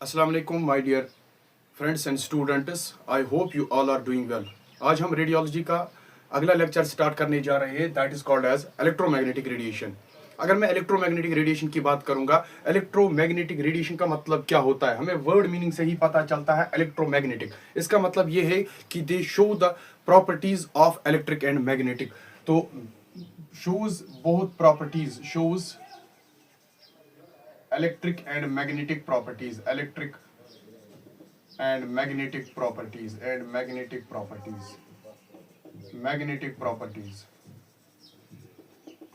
अस्सलाम वालेकुम my dear friends and students, I hope you all are doing well. आज हम रेडियोलॉजी का अगला लेक्चर स्टार्ट करने जा रहे हैं, that is called as electromagnetic radiation. अगर मैं इलेक्ट्रोमैग्नेटिक रेडिएशन की बात करूंगा, इलेक्ट्रोमैग्नेटिक रेडिएशन का मतलब क्या होता है, हमें वर्ड मीनिंग से ही पता चलता है। इलेक्ट्रोमैग्नेटिक, इसका मतलब ये है कि they show the properties of electric and magnetic. तो shows both properties, shows electric and magnetic properties, electric and magnetic properties, and magnetic properties, magnetic properties।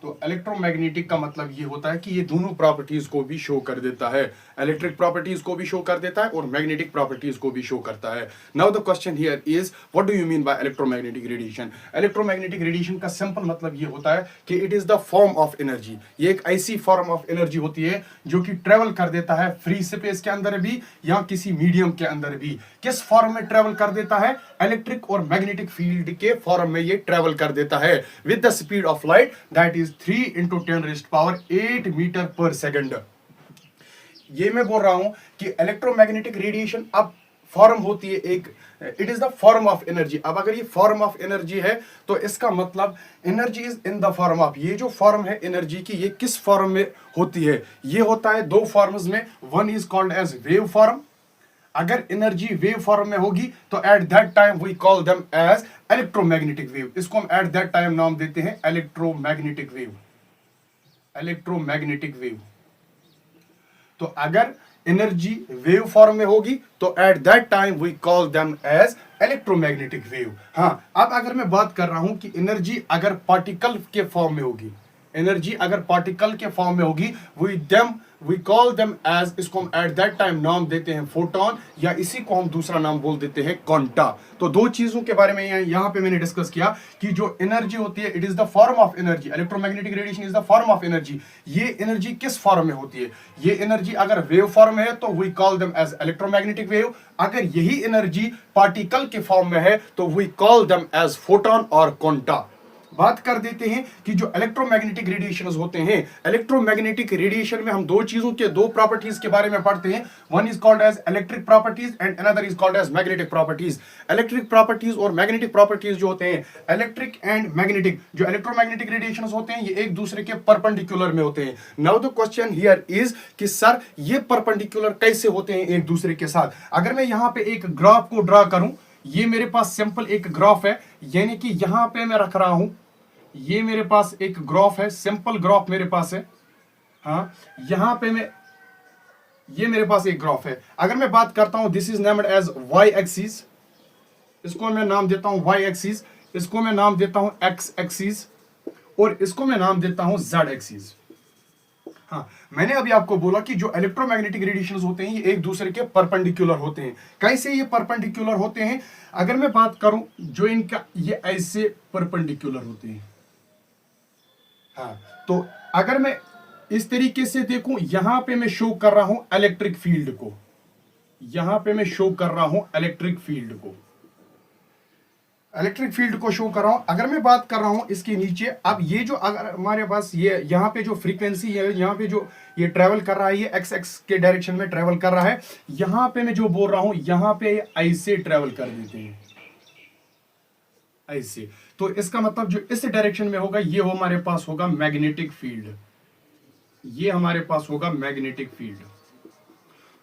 तो इलेक्ट्रोमैग्नेटिक का मतलब ये होता है कि ये दोनों प्रॉपर्टीज को भी शो कर देता है, इलेक्ट्रिक प्रॉपर्टीज को भी शो कर देता है और मैग्नेटिक प्रॉपर्टीज को भी शो करता है। Now the question here is, what do you mean by electromagnetic radiation? Electromagnetic radiation का सिंपल मतलब ये होता है कि it is the form of energy. ये एक ऐसी फॉर्म ऑफ एनर्जी होती है जो कि ट्रेवल कर देता है फ्री स्पेस के अंदर भी या किसी मीडियम के अंदर भी। किस फॉर्म में ट्रेवल कर देता है? इलेक्ट्रिक और मैग्नेटिक फील्ड के फॉर्म में ये ट्रेवल कर देता है with the speed of light, that is 3 × 10⁸ meter per second. ये मैं बोल रहा हूं कि इलेक्ट्रोमैग्नेटिक रेडिएशन अब फॉर्म होती है एक, it is the form of energy. अब अगर ये फॉर्म ऑफ एनर्जी है तो इसका मतलब energy is in the form of, ये जो फॉर्म है एनर्जी की, ये किस फॉर्म में होती है? ये होता है दो फॉर्म्स में, one is called as wave form. अगर एनर्जी वेव फॉर्म में होगी तो at that time we call them as electromagnetic wave. इसको हम एट दैट टाइम नाम देते हैं इलेक्ट्रोमैग्नेटिक वेव, इलेक्ट्रोमैग्नेटिक वेव। तो अगर एनर्जी वेव फॉर्म में होगी तो at that time we call them as electromagnetic wave. हाँ, अब अगर मैं बात कर रहा हूं कि एनर्जी अगर पार्टिकल के फॉर्म में होगी, एनर्जी अगर पार्टिकल के फॉर्म में होगी, वी कॉल देम एज, इसको हम एट दैट टाइम नाम देते हैं फोटोन, या इसी को हम दूसरा नाम बोल देते हैं क्वांटा। तो दो चीजों के बारे में यहाँ पे मैंने डिस्कस किया कि जो एनर्जी होती है it is the form of energy, electromagnetic radiation is the form of energy. ये एनर्जी किस फॉर्म में होती है? ये एनर्जी अगर वेव फॉर्म में है तो we call them as electromagnetic wave. अगर यही एनर्जी पार्टिकल के फॉर्म में है तो we call them as photon और क्वांटा। बात कर देते हैं कि जो इलेक्ट्रोमैग्नेटिक रेडिएशंस होते हैं, इलेक्ट्रोमैग्नेटिक रेडिएशन में हम दो चीजों के, दो प्रॉपर्टीज के बारे में पढ़ते हैं। One is called as electric properties and another is called as magnetic properties. Electric properties और मैग्नेटिक प्रॉपर्टीज जो होते हैं, इलेक्ट्रिक एंड मैग्नेटिक, जो इलेक्ट्रोमैग्नेटिक रेडिएशंस होते हैं ये एक दूसरे के परपेंडिकुलर में होते हैं। Now the question here is कि सर ये परपेंडिकुलर कैसे होते हैं एक दूसरे के साथ? अगर मैं यहाँ पे एक ग्राफ को ड्रा करूं, ये मेरे पास सिंपल एक ग्राफ है, यानी कि यहां पे मैं रख रहा हूं, ये मेरे पास एक ग्राफ है, सिंपल ग्राफ मेरे पास है। हाँ, यहां पे मैं, ये मेरे पास एक ग्राफ है। अगर मैं बात करता हूं, this is named as Y axis, इसको मैं नाम देता हूं वाई एक्सिस, इसको मैं नाम देता हूं एक्स एक्सिस, और इसको मैं नाम देता हूं जेड एक्सिस। हाँ, मैंने अभी आपको बोला कि जो इलेक्ट्रोमैग्नेटिक रेडिएशंस होते हैं ये एक दूसरे के परपेंडिकुलर होते हैं। कैसे ये परपेंडिकुलर होते हैं? अगर मैं बात करूं, जो इनका ये ऐसे परपेंडिकुलर होते हैं। हाँ, तो अगर मैं इस तरीके से देखूं, यहां पे मैं शो कर रहा हूं इलेक्ट्रिक फील्ड को, यहां पे मैं शो कर रहा हूं इलेक्ट्रिक फील्ड को, इलेक्ट्रिक फील्ड को शो कर रहा हूं। अगर मैं बात कर रहा हूं इसके नीचे, अब ये जो अगर हमारे पास ये यहां पे जो फ्रीक्वेंसी है, यहां पे जो ये ट्रेवल कर रहा है, ये एक्स एक्स के डायरेक्शन में ट्रेवल कर रहा है। यहां पे मैं जो बोल रहा हूं, यहां पे ऐसे ट्रेवल कर देते हैं, ऐसे। तो इसका मतलब जो इस डायरेक्शन में होगा ये हमारे पास होगा मैग्नेटिक फील्ड, ये हमारे पास होगा मैग्नेटिक फील्ड।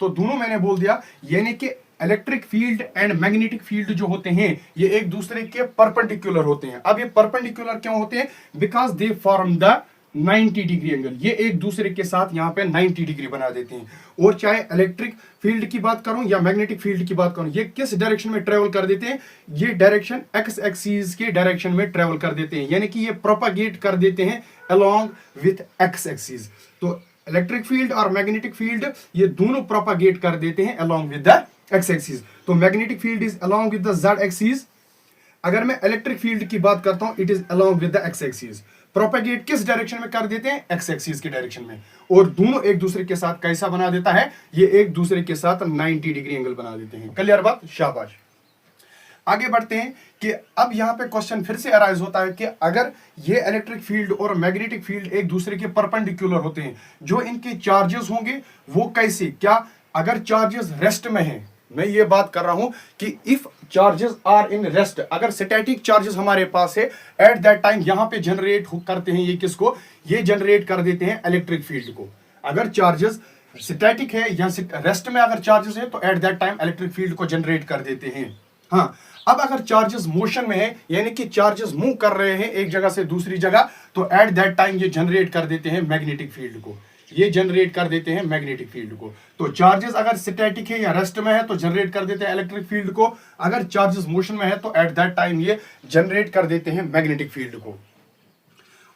तो दोनों मैंने बोल दिया, यानी कि electric field and magnetic field जो होते हैं ये एक दूसरे के परपेंडिकुलर होते हैं। अब ये परपेंडिकुलर क्यों होते हैं? Because they form the 90 degree angle, ये एक दूसरे के साथ यहाँ पे 90 डिग्री बना देते हैं। और चाहे इलेक्ट्रिक फील्ड की बात करूं या मैग्नेटिक फील्ड की बात करूं, ये किस डायरेक्शन में ट्रेवल कर देते हैं? ये डायरेक्शन एक्स एक्सिस के डायरेक्शन में ट्रेवल कर देते हैं, यानी कि ये प्रोपागेट कर देते हैं अलोंग विथ एक्स एक्सिस। तो इलेक्ट्रिक फील्ड और मैग्नेटिक फील्ड ये दोनों प्रोपागेट कर देते हैं along with the X axis. तो magnetic field is along with the Z axis. अगर मैं इलेक्ट्रिक फील्ड की बात करता हूं, it is along with the X axis. Propagate किस डायरेक्शन में कर देते हैं? एक्स एक्सिस के डायरेक्शन में। और दोनों एक दूसरे के साथ कैसा बना देता है? ये एक दूसरे के साथ 90 डिग्री एंगल बना देते हैं। क्लियर बात? शाबाश। आगे बढ़ते हैं कि अब यहां पे क्वेश्चन फिर से अराइज होता है कि अगर ये इलेक्ट्रिक फील्ड और मैग्नेटिक फील्ड एक दूसरे के परपेंडिकुलर होते हैं, जो इनके चार्जेस होंगे वो कैसे, क्या अगर चार्जेस रेस्ट में हैं, मैं ये बात कर रहा हूं कि if charges are in rest, अगर स्टैटिक चार्जेस हमारे पास है एट दैट टाइम, यहां पे जनरेट करते हैं ये किसको, ये जनरेट कर देते हैं इलेक्ट्रिक फील्ड को। अगर चार्जेस स्टैटिक है या रेस्ट में अगर चार्जेस है तो at that time electric field को जनरेट कर देते हैं। हाँ, अब अगर चार्जेस मोशन में है, यानी कि चार्जेस मूव कर रहे हैं एक जगह से दूसरी जगह, तो एट दैट टाइम ये जनरेट कर देते हैं मैग्नेटिक फील्ड को, ये जनरेट कर देते हैं मैग्नेटिक फील्ड को। तो चार्जेस अगर स्टैटिक है या रेस्ट में है तो जनरेट कर देते हैं इलेक्ट्रिक फील्ड को, अगर चार्जेस मोशन में है तो एट दैट टाइम ये जनरेट कर देते हैं मैग्नेटिक फील्ड को।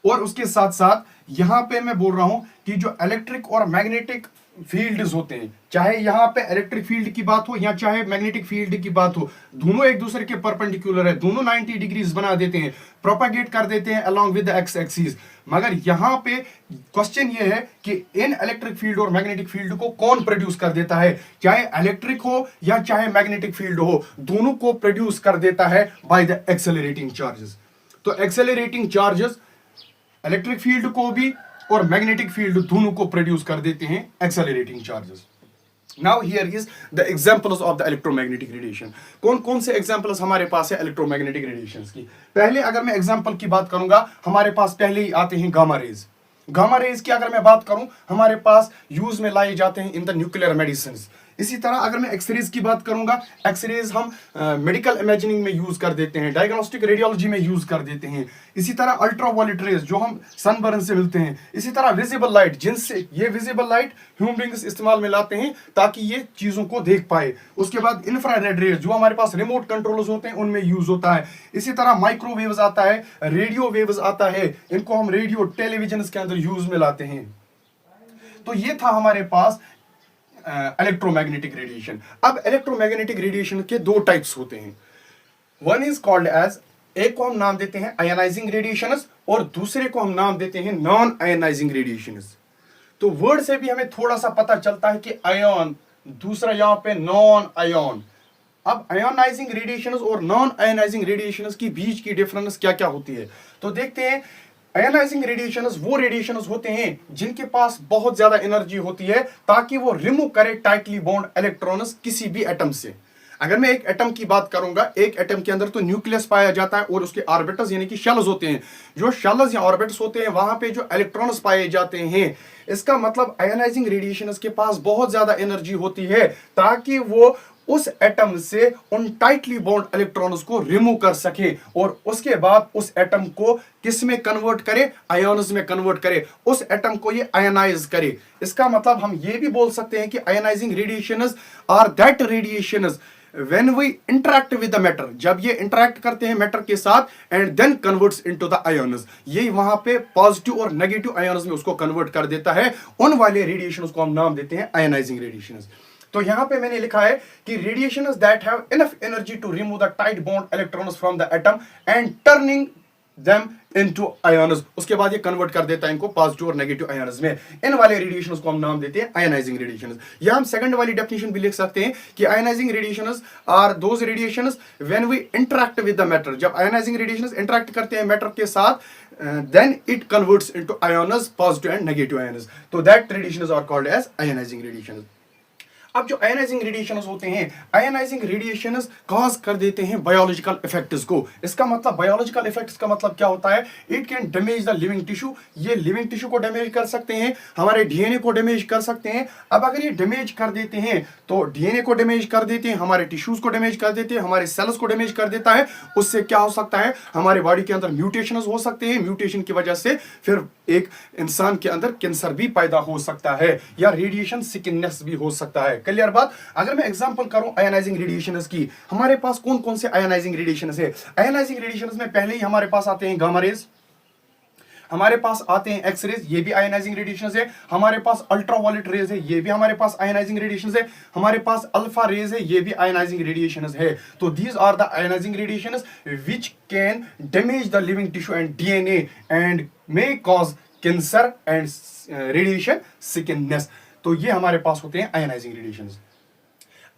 और उसके साथ साथ यहां पे मैं बोल रहा हूं कि जो इलेक्ट्रिक और मैग्नेटिक फील्ड्स होते हैं, चाहे यहां पे इलेक्ट्रिक फील्ड की बात हो या चाहे मैग्नेटिक फील्ड की बात हो, दोनों एक दूसरे के परपेंडिकुलर है, दोनों 90 डिग्रीज बना देते हैं, प्रोपागेट कर देते हैं along with the X axis. मगर यहां पे क्वेश्चन ये है कि इन इलेक्ट्रिक फील्ड और मैग्नेटिक फील्ड को कौन प्रोड्यूस कर देता है, चाहे इलेक्ट्रिक हो या चाहे मैग्नेटिक फील्ड हो, दोनों को प्रोड्यूस कर देता है बाय द एक्सेलरेटिंग चार्जेस। तो एक्सेलरेटिंग चार्जेस इलेक्ट्रिक फील्ड को भी और मैग्नेटिक फील्ड दोनों को प्रोड्यूस कर देते हैं accelerating charges. Now here is the examples of the electromagnetic radiation. कौन कौन से एग्जांपल्स हमारे पास है इलेक्ट्रोमैग्नेटिक रेडिएशंस की? पहले अगर मैं एग्जांपल की बात करूंगा, हमारे पास पहले ही आते हैं गामा रेज। गामा रेज की अगर मैं बात करूं, हमारे पास यूज में लाए जाते हैं इन द न्यूक्लियर मेडिसिन। इसी तरह अगर मैं एक्सरेज की बात करूंगा, एक्सरेज हम मेडिकल इमेजिनिंग में यूज कर देते हैं, डायग्नोस्टिक रेडियोलॉजी में यूज कर देते हैं। इसी तरह अल्ट्रावायलेट रेज जो हम सनबर्न से मिलते हैं। इसी तरह विजिबल लाइट, जिनसे ये विजिबल लाइट ह्यूमन बींग्स इस्तेमाल में लाते हैं ताकि ये चीजों को देख पाए। उसके बाद इंफ्रारेड रेज जो हमारे पास रिमोट कंट्रोलर्स होते हैं उनमें यूज होता है। इसी तरह माइक्रोवेव्स आता है, रेडियो वेव्स आता है, इनको हम रेडियो टेलीविजन के अंदर यूज में लाते हैं। तो ये था हमारे पास इलेक्ट्रोमैग्नेटिक रेडिएशन। अब इलेक्ट्रोमैग्नेटिक रेडिएशन के दो टाइप्स होते हैं। वन इज कॉल्ड एज, एक को हम नाम देते हैं आयनाइजिंग रेडिएशंस और दूसरे को हम नाम देते हैं नॉन आयनाइजिंग रेडिएशंस। तो वर्ड से भी हमें थोड़ा सा पता चलता है कि आयन, दूसरा यहां पे नॉन आयन। अब आयोनाइजिंग रेडिएशंस और नॉन आयोनाइजिंग रेडिएशंस की बीच की डिफरेंस क्या क्या होती है, तो देखते हैं। आयोनाइजिंग रेडिएशंस वो रेडिएशंस होते हैं जिनके पास बहुत ज्यादा एनर्जी होती है ताकि वो रिमूव करे टाइटली बॉन्ड इलेक्ट्रॉन्स किसी भी एटम से। अगर मैं एक एटम की बात करूंगा, एक एटम के अंदर तो न्यूक्लियस पाया जाता है और उसके ऑर्बिटल्स यानी कि शेल्स होते हैं। जो शेल्स या ऑर्बिटल्स होते हैं वहां पे जो इलेक्ट्रॉन्स पाए जाते हैं, इसका मतलब आयोनाइजिंग रेडिएशंस के पास बहुत ज्यादा एनर्जी होती है ताकि वो उस एटम से उन टाइटली बॉन्ड इलेक्ट्रॉन्स को रिमूव कर सके और उसके बाद उस एटम को किस में कन्वर्ट करे, आयन्स में कन्वर्ट करे, उस एटम को ये आयनाइज करे। इसका मतलब हम ये भी बोल सकते हैं कि ionising radiations are that radiations when we interact with the matter, जब ये इंटरैक्ट करते हैं मैटर के साथ and then converts into the ions, ये वहां पे पॉजिटिव और नेगेटिव आयन्स में उसको कन्वर्ट कर देता है। उन वाले रेडिएशंस को हम नाम देते हैं आयनाइजिंग रेडिएशंस। तो यहां पे मैंने लिखा है कि radiations that have enough energy to remove the tight bond electrons from the atom and turning them into ions, उसके बाद ये कन्वर्ट कर देता है इनको पॉजिटिव और नेगेटिव आयन्स में। इन वाले रेडिएशंस को हम नाम देते हैं आयनाइजिंग रेडिएशंस। या हम सेकंड वाली डेफिनेशन भी लिख सकते हैं कि ionising radiations are those radiations when we interact with the matter. जब आयनाइजिंग रेडिएशंस इंटरैक्ट करते हैं मैटर के साथ then it converts into ions, positive and negative ions. तो that radiations are called as ionising radiations. अब जो ionising radiations होते हैं, आयनाइजिंग रेडिएशंस कॉज कर देते हैं बायोलॉजिकल इफेक्ट्स को। इसका मतलब बायोलॉजिकल इफेक्ट्स का मतलब क्या होता है, it can damage the living tissue. ये लिविंग टिश्यू को डैमेज कर सकते हैं, हमारे डीएनए को डैमेज कर सकते हैं। अब अगर ये डैमेज कर देते हैं तो डीएनए को डैमेज कर देते हैं, हमारे टिश्यूज को डैमेज कर देते हैं, हमारे सेल्स को डैमेज कर देता है। उससे क्या हो सकता है, हमारे बॉडी के अंदर म्यूटेशंस हो सकते हैं। म्यूटेशन की वजह से फिर एक इंसान के अंदर कैंसर भी पैदा हो सकता है या रेडिएशन सिकनेस भी हो सकता है। क्लियर बात। अगर मैं एग्जांपल करूं आयनाइजिंग रेडिएशंस की, हमारे पास कौन कौन से आयनाइजिंग रेडिएशंस है। आयनाइजिंग रेडिएशंस में पहले ही हमारे पास आते हैं गामा रेज, हमारे पास आते हैं एक्स रेज, ये भी आयनाइजिंग रेडिएशंस है। हमारे पास अल्ट्रावायलेट रेज है, ये भी हमारे पास आयनाइजिंग रेडिएशंस है। हमारे पास अल्फा रेज है, ये भी आयनाइजिंग रेडिएशंस है। तो these are the ionising radiations which can damage the living tissue and DNA and may cause cancer and radiation sickness. तो ये हमारे पास होते हैं ionising radiations.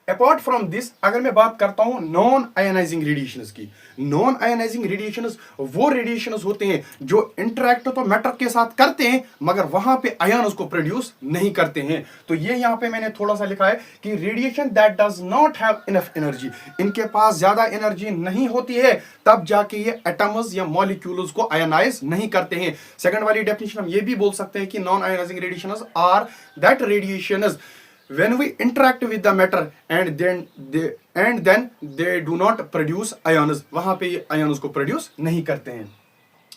Apart from this, अगर मैं बात करता हूं नॉन आयनाइजिंग रेडिएशंस की, नॉन आयनाइजिंग रेडिएशंस वो रेडिएशंस होते हैं जो इंटरेक्ट तो मैटर के साथ करते हैं मगर वहां पे आयन उसको प्रोड्यूस नहीं करते हैं। तो ये यहां पे मैंने थोड़ा सा लिखा है कि radiation that does not have enough energy, इनके पास ज्यादा एनर्जी नहीं होती है तब जाके ये एटम्स या मॉलिक्यूल्स को आयनाइज नहीं करते हैं। सेकंड वाली डेफिनेशन हम ये भी बोल सकते हैं कि non ionising radiations are that radiations when we interact with the matter and then they do not produce ions, वहां पे ये ions को produce नहीं करते हैं।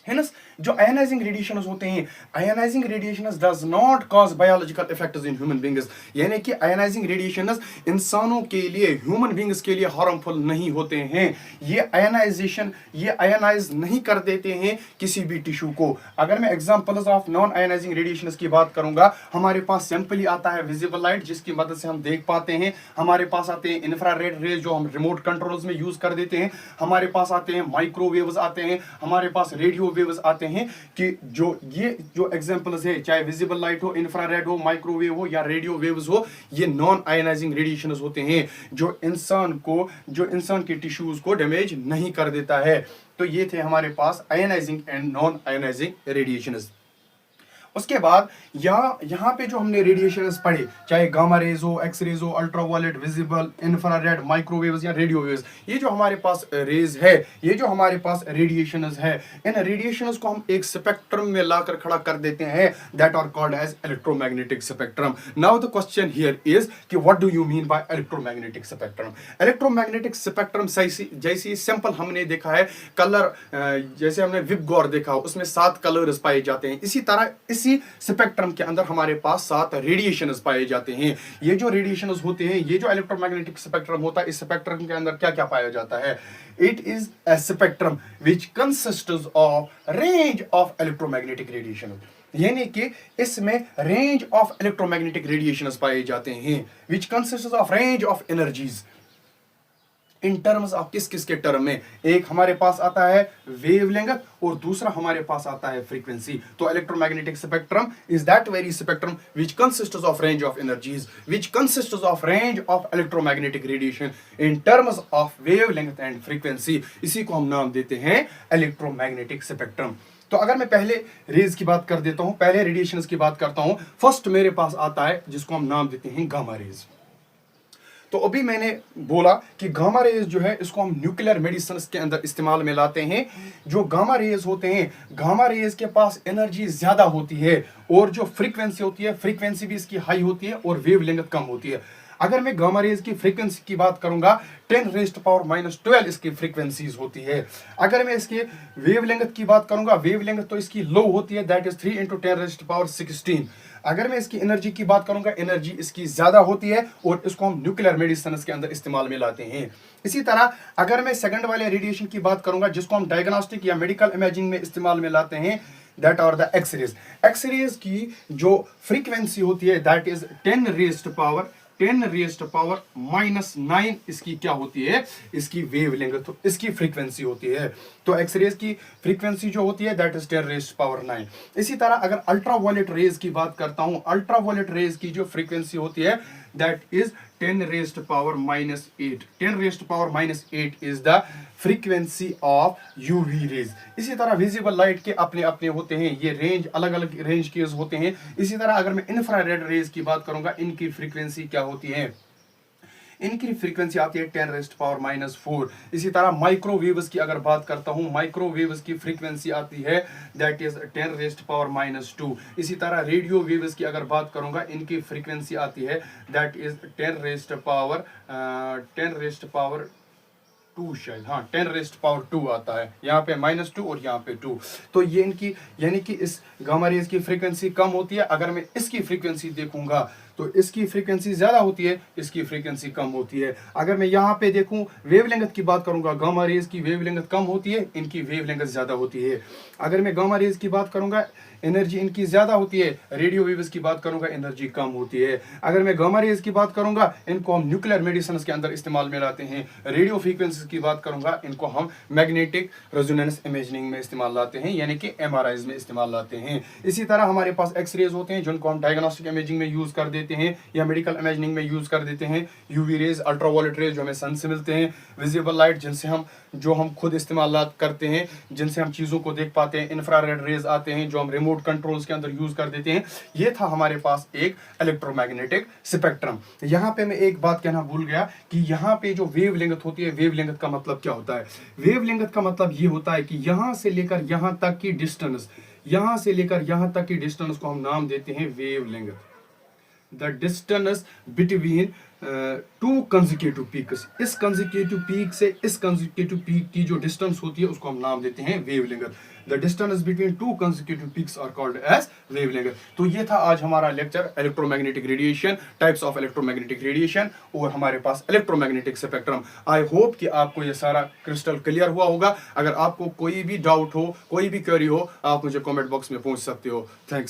Hence, जो आयनाइजिंग रेडिएशंस होते हैं, ionising radiations does not cause biological effects in human beings, यानी कि आयनाइजिंग रेडिएशंस इंसानों के लिए, ह्यूमन बीइंग्स के लिए हार्मफुल नहीं होते हैं। ये आयनाइजेशन, ये आयनाइज नहीं कर देते हैं किसी भी टिश्यू को। अगर मैं examples of non ionising radiations की बात करूंगा, हमारे पास सिंपली आता है विजिबल लाइट जिसकी मदद से हम देख पाते हैं, हमारे पास आते हैं इंफ्रारेड रेज जो हम रिमोट कंट्रोल्स में यूज कर देते हैं, हमारे पास आते हैं माइक्रोवेव्स आते हैं, हमारे पास रेडियो वेव्स आते हैं कि ये जो एग्जांपल्स है, चाहे विजिबल लाइट हो, इंफ्रारेड हो, माइक्रोवेव हो या रेडियो वेव्स हो, ये नॉन आयनाइजिंग रेडिएशंस होते हैं जो इंसान के टिश्यूज को डैमेज नहीं कर देता है। तो ये थे हमारे पास ionising and non ionising radiations. उसके बाद यहाँ पे जो हमने रेडिएशंस पढ़े, चाहे गामा रेज हो, एक्स रेज हो, अल्ट्रावायलेट, विजिबल, इंफ्रारेड, माइक्रोवेव्स या रेडियो वेव्स, ये जो हमारे पास रेज है, ये जो हमारे पास रेडिएशंस है, इन रेडिएशंस को हम एक स्पेक्ट्रम में लाकर खड़ा कर देते हैं, that are called as electromagnetic spectrum. Now the question here is कि what do you mean by electromagnetic spectrum. Electromagnetic spectrum जैसी सिंपल हमने देखा है कलर, जैसे हमने विबगोर देखा, उसमें 7 कलर्स पाए जाते हैं, इसी तरह इसी स्पेक्ट्रम के अंदर हमारे पास 7 रेडिएशंस पाए जाते हैं। ये जो रेडिएशंस होते हैं, ये जो इलेक्ट्रोमैग्नेटिक स्पेक्ट्रम होता है, इस स्पेक्ट्रम के अंदर क्या क्या पाया जाता है? It is a spectrum which consists of range of electromagnetic radiation, यानी कि इसमें रेंज ऑफ इलेक्ट्रोमैग्नेटिक रेडिएशंस पाए जाते हैं, which consists of range of energies. In terms of किस किस के टर्म में? एक हमारे पास आता है वेवलेंथ और दूसरा हमारे पास आता है फ्रीक्वेंसी। तो electromagnetic spectrum is that very spectrum which consists of range of energies, which consists of range of electromagnetic radiation in terms of wavelength and frequency. इसी को हम नाम देते हैं इलेक्ट्रोमैग्नेटिक स्पेक्ट्रम। तो अगर मैं पहले रेज की बात कर देता हूं, पहले रेडिएशंस की बात करता हूं, फर्स्ट मेरे पास आता है जिसको हम नाम देते हैं गामा रेज। तो अभी मैंने बोला कि गामा रेज जो है इसको हम न्यूक्लियर मेडिसिन के अंदर इस्तेमाल में लाते हैं। जो गामा रेज होते हैं, गामा रेज के पास एनर्जी ज्यादा होती है और जो फ्रीक्वेंसी होती है, फ्रीक्वेंसी भी इसकी हाई होती है और वेवलेंथ कम होती है। अगर मैं गामा रेज की फ्रीक्वेंसी की बात करूंगा 10⁻⁻12 इसकी फ्रीक्वेंसीज होती है। अगर मैं इसके वेवलेंथ की बात करूंगा, वेवलेंथ तो इसकी लो होती है, दैट इज 3 × 10⁻16। अगर मैं इसकी एनर्जी की बात करूंगा, एनर्जी इसकी ज्यादा होती है और इसको हम न्यूक्लियर मेडिसिन के अंदर इस्तेमाल में लाते हैं। इसी तरह अगर मैं सेकंड वाले रेडिएशन की बात करूंगा जिसको हम डायग्नोस्टिक या मेडिकल इमेजिंग में इस्तेमाल में लाते हैं, that are the x-rays. X-rays की जो फ्रीक्वेंसी होती है दैट इज 10⁻⁻⁻⁹ इसकी क्या होती है? इसकी वेवलेंथ, तो इसकी फ्रीक्वेंसी होती है। तो एक्सरेज की फ्रीक्वेंसी जो होती है दैट इज 10⁻⁹ इसी तरह अगर अल्ट्रावायलेट रेज की बात करता हूं, अल्ट्रावायलेट रेज की जो फ्रीक्वेंसी होती है that is 10⁻⁻8। 10⁻⁸ is the frequency of UV rays. इसी तरह विजिबल लाइट के अपने अपने होते हैं, ये रेंज अलग अलग रेंज के होते हैं। इसी तरह अगर मैं इंफ्रारेड रेज की बात करूंगा, इनकी फ्रीक्वेंसी क्या होती है? इनकी फ्रीक्वेंसी आती है 10⁻⁴। इसी तरह माइक्रोवेव्स की अगर बात करता हूं, माइक्रोवेव्स की फ्रीक्वेंसी आती है दैट इज 10⁻⁻2। इसी तरह रेडियो वेव्स की अगर बात करूंगा, इनकी फ्रीक्वेंसी आती है दैट इज 10⁻2 शायद, हाँ 10⁻2 आता है, यहाँ पे -2 और यहाँ पे 2। तो ये इनकी यानी कि इस गामा रेज की फ्रीक्वेंसी कम होती है। अगर मैं इसकी फ्रीक्वेंसी देखूंगा तो इसकी फ्रीक्वेंसी ज्यादा होती है, इसकी फ्रीक्वेंसी कम होती है। अगर मैं यहाँ पे देखूं वेवलेंथ की बात करूंगा, गामा रेज की वेवलेंथ कम होती है, इनकी वेवलेंथ ज्यादा होती है। अगर मैं गामा रेज की बात करूंगा, एनर्जी इनकी ज्यादा होती है, रेडियो वेव्स की बात करूंगा, एनर्जी कम होती है। अगर मैं गामा रेज की बात करूंगा, इनको हम न्यूक्लियर मेडिसिन के अंदर इस्तेमाल में लाते हैं। रेडियो फ्रीक्वेंसी की बात करूंगा, इनको हम मैग्नेटिक रेजोनेंस इमेजिंग में इस्तेमाल लाते हैं, यानी कि MRIs में इस्तेमाल लाते हैं। इसी तरह हमारे पास एक्सरेज होते हैं जिनको हम डायग्नोस्टिक इमेजिंग में यूज कर देते हैं। देते हैं या मेडिकल इमेजिनिंग में यूज कर देते हैं। यूवी रेज, अल्ट्रावायलेट रेज जो हमें सन से मिलते हैं, विजिबल लाइट जिनसे हम खुद इस्तेमाल करते हैं, जिनसे हम चीज़ों को देख पाते हैं, इंफ्रारेड रेज आते हैं जो हम रिमोट कंट्रोल्स के अंदर यूज कर देते हैं। ये था हमारे पास एक इलेक्ट्रोमैग्नेटिक स्पेक्ट्रम। यहाँ पे मैं एक बात कहना भूल गया कि यहाँ पे जो वेव लेंथ होती है, वेव लेंथ का मतलब क्या होता है? वेव लेंथ का मतलब ये होता है कि यहाँ से लेकर यहाँ तक की डिस्टेंस, यहाँ से लेकर यहाँ तक की डिस्टेंस को हम नाम देते हैं wavelength. The distance between two consecutive peaks, इस कंसेक्यूटिव पीक से इस कंसेक्यूटिव पीक की जो डिस्टेंस होती है उसको हम नाम देते हैं wavelength. The distance between two consecutive peaks are called as wavelength. तो ये था आज हमारा lecture, electromagnetic radiation, types of electromagnetic radiation और हमारे पास इलेक्ट्रोमैग्नेटिक स्पेक्ट्रम। आई होप कि आपको ये सारा क्रिस्टल क्लियर हुआ होगा। अगर आपको कोई भी डाउट हो, कोई भी क्वेरी हो, आप मुझे कमेंट बॉक्स में पूछ सकते हो। थैंक्स।